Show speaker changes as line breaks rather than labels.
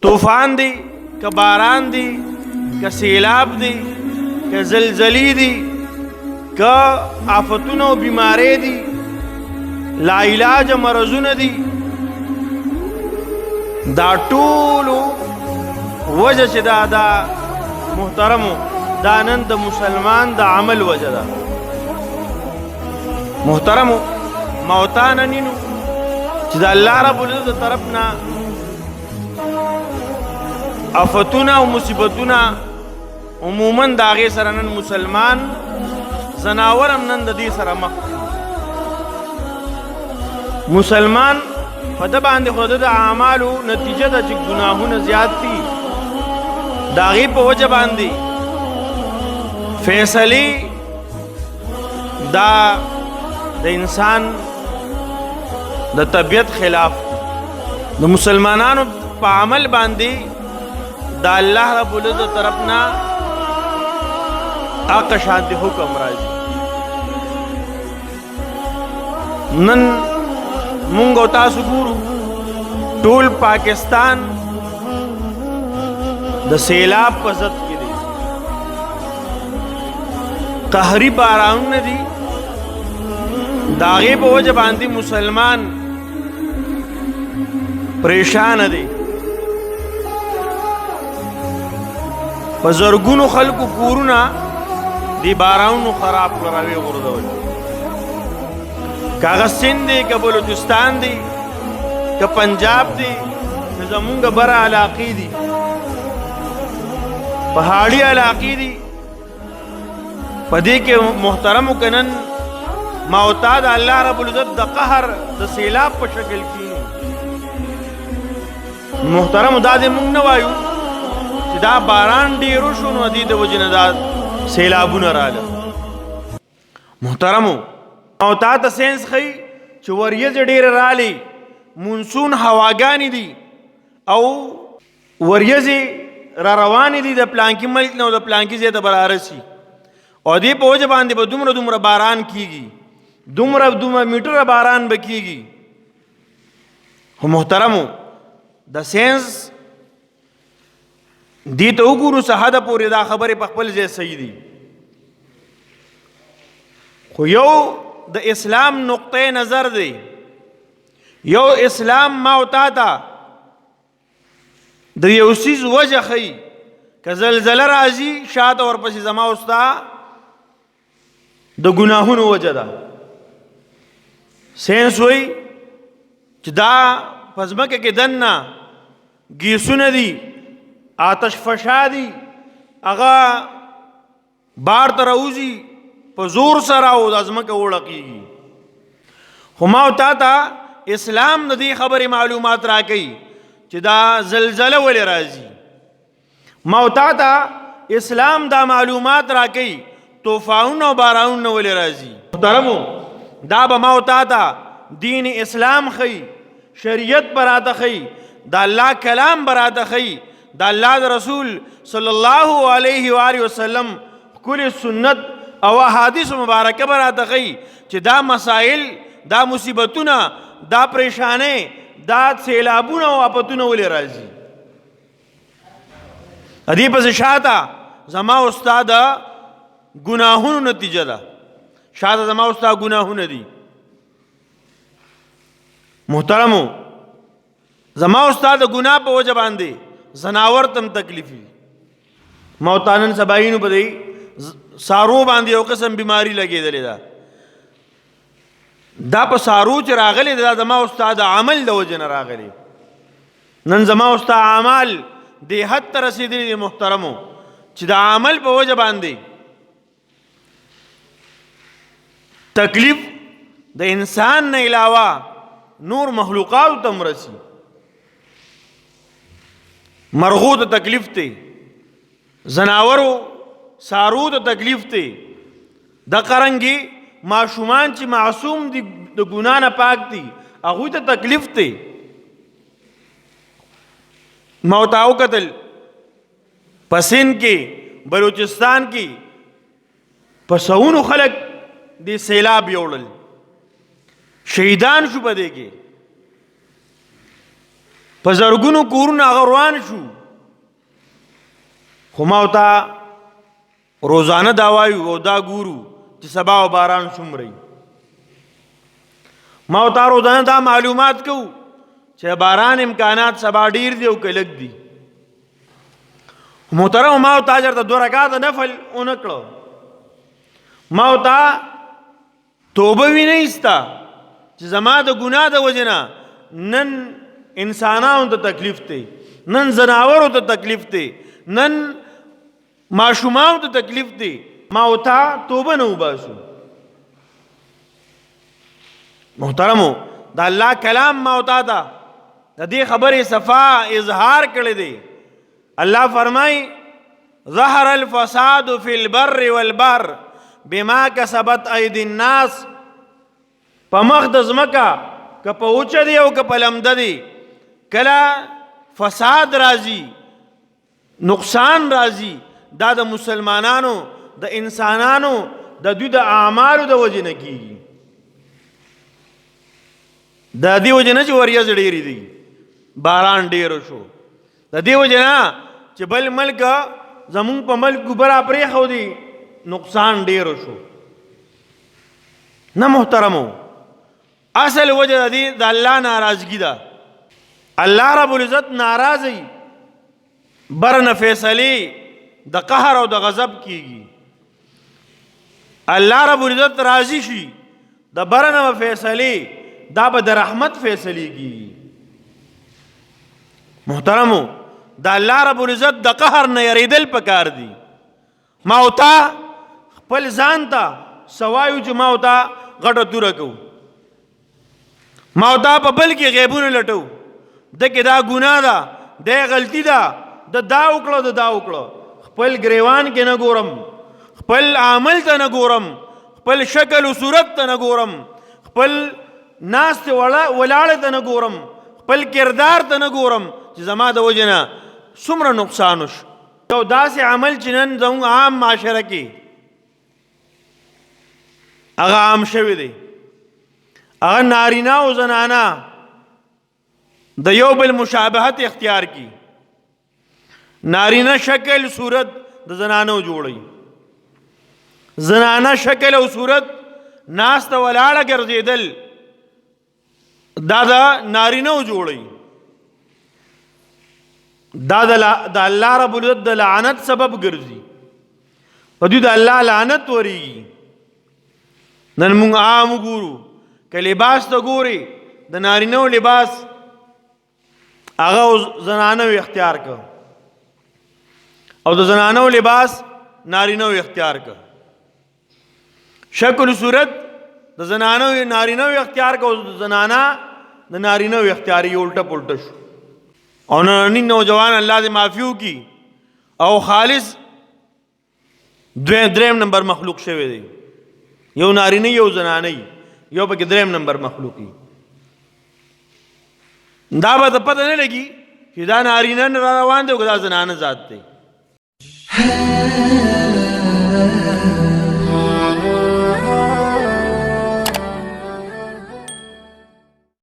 طوفان دی که باران دی که سیلاب دی که زلزلی دی که آفتونه او بیماری دی لا علاج مرضونه دی دا ټولو وجه چې دا محترمو دا نن د مسلمان د عمل وجه ده محترمو موتانه نینو چې د الله رب العزت طرف نه آفتونه او مصیبتونه عموما د هغې سره نن مسلمان زناور هم نن د دې سره مخ مسلمان په ده باندې خو د اعمالو نتیجه ده چې ګناهونه زیات دي د هغې په وجه باندې فیصلې دا د انسان د طبیعت خلاف د مسلمانانو په عمل باندې د الله رب العزت طرف نه هغه شانتي حکم راځي نن مونږ او تاسو ګورو ټول پاکستان د سیلاب په ضد کې دی قهري بارانونه دي د هغې په وجه باندې مسلمان پریشانه دی په زرګونو خلکو کورونه دی بارانونو خراب کړه راویې غورځول که هغه سند دی که بلوچستان دی که پنجاب دی که زمونږ بره علاقې دي پهاړي علاقې دي په دې کې محترمو که نن موتا د الله رب العزت د قهر د سیلاب په شکل کې محترمو دا دې مونږ نه وایو چې دا باران ډېر وشو نو دې د وجې نه دا سیلابونه راغله محترمو موتا ته ساینس ښیي چې وریځې ډېرې رالې مونسون هواګانې دي او وریځې را روانې دي د پلانکي ملک نه او د پلانکي ځای ته به رارسي او دې په وجه باندې به دومره باران کیږي دومره میټره باران به کیږي خو محترمو د ساینس دې ته وګورو څه حده پورې دا خبرې په خپل ځای صحیح دي خو یو د اسلام نقطه نظر دی یو اسلام ما او تا ته د یو څیز وجه ښیي که زلزله راځي شاته ورپسې زما او ستا د ګناهونو وجه ده ساینس وایي چې دا په ځمکه کې دننه ګیسونه دي آتش فشا دي هغه بار ته راوځي په زور سره او د ځمکه وړقېږي خو ما او تا ته اسلام د دې خبرې معلومات راکوي چې دا زلزله ولې راځي ما او تا ته اسلام دا معلومات راکوي طوفانونه او بارانونه ولې راځي محترمو دا به ما او تا ته دین اسلام ښیي شریعت به راته ښیي د الله کلام به راته ښیي د الله د رسول صلی الله علیه وآله وسلم ښکلې سنت او احادیث مبارکه به راته ښیي چې دا مسائل دا مصیبتونه دا پریشانۍ دا سیلابونه او آفتونه ولې راځي دې پسې شاته زما او ستا د ګناهونو نتیجه ده شاته زما او ستا ګناهونه دي محترمو زما او ستا د ګناه په وجه باندې زناور تم تکلیفي موتانن سباینو په دی سارو باندې یو قسم بیماری لګېدلې ده دا په سارو چې راغلی دا زما او ستا د عمل د وجه نه راغلی نن زما او ستا اعمال دې حد ته رسېدلي دي محترمو چې د عمل په وجه باندې تکلیف د انسان نه علاوه نور مخلوقات ته هم رسي مرغو ته تکلیف دی زناورو سارو ته تکلیف دی د قرنګي ماشومان چې معصوم دي د ګناه نه پاک دي هغوی ته تکلیف دی ما ورته وکتل په سند کې بلوچستان کې په سوونو خلک دې سیلاب یوړل شهیدان شو په دې کې په زرګونو کورونه هغه روان شو، خو ما ورته روزانه دا وایو او دا ګورو چې سبا او باران څومره وي. ما ورته روزانه دا معلومات کوو چې باران امکانات سبا ډیر دي او که لږ دي. محترم ما ورته اجر ته 2 رکعاته نفل ونه کړو. ما ورته توبه وی نه ایستا چې زما د ګناه د وجې نه نن انسانانو ته تکلیف دی، نن زناورو ته تکلیف دی، نن ماشومانو ته تکلیف دی. ما ورته توبه نه وباسو. محترمو د الله کلام ما ورته ده د دې خبرې صفا اظهار کړی دی. الله فرمای ظهر الفساد فی البر والبحر بما کسبت ایدی الناس. په مخ د ځمکه که په اوچه دی او که په لمده دی کله فساد راځي، نقصان راځي، دا د مسلمانانو د انسانانو د دوی د اعمالو د وجې نه کیږي. د دې وجې نه چې وریځ ډېرې دي، باران ډېر شو، د دې وجې نه چې بل ملک زمونږ په ملک ګوبره پرېښودي نقصان ډېر شو. نه محترمو، اصل وجه د دې د الله ناراضګي ده. الله رب العزت ناراضي، برنه فیصلې د قهر او د غضب کیږي. الله رب العزت راضي شي د برنه فیصلې دا به د رحمت فیصلې کیږي. محترمو د الله رب العزت د قهر نه یریدل پکار دي. ما وتا خپل ځان ته سوایو چې ما وتا غټه توره کوو، ما وتا په بل کې غیبونه لټو، دکې دا ګناه ده، دا غلطي ده، دا وکړه دا وکړه. خپل ګریوان کې نه ګورم، خپل عمل ته نه ګورم، خپل شکل او صورت ته نه ګورم، خپل ناست ولاړ ته نه ګورم، خپل کردار ته نه ګورم چې زما د وجې نه څومره نقصان وشو. یو داسې عمل چې نن زموږ عام معاشره کې هغه عام شوی دی، هغه نارینه او زنانه د یو بل مشابهت اختیار کی. نارینه شکل صورت د زنانو جوړي، زنانه شکل او صورت ناست ولاړه ګرځېدل دا د نارینه جوړي. دا د الله رب العزت د لعنت سبب ګرځي، په دوی د الله لعنت وريږي. نن موږ عام ګورو که لباس ته ګوري د نارینه لباس هغه زنانه اختیار کړ او د زنانه لباس نارینه اختیار کړ. شکل صورت د زنانه نارینه اختیار کړ او زنانه د نارینه اختیار یې الټه پلټه شو. او نن نوجوان الله دې معافیو کی او خالص دریم نمبر مخلوق شوی دی، یو نارینه یو زنانه، یو پکې دریم نمبر مخلوقي. دا به ته پته نه لګي چې دا نارینه را روان دی او دا زنانه ذات دی.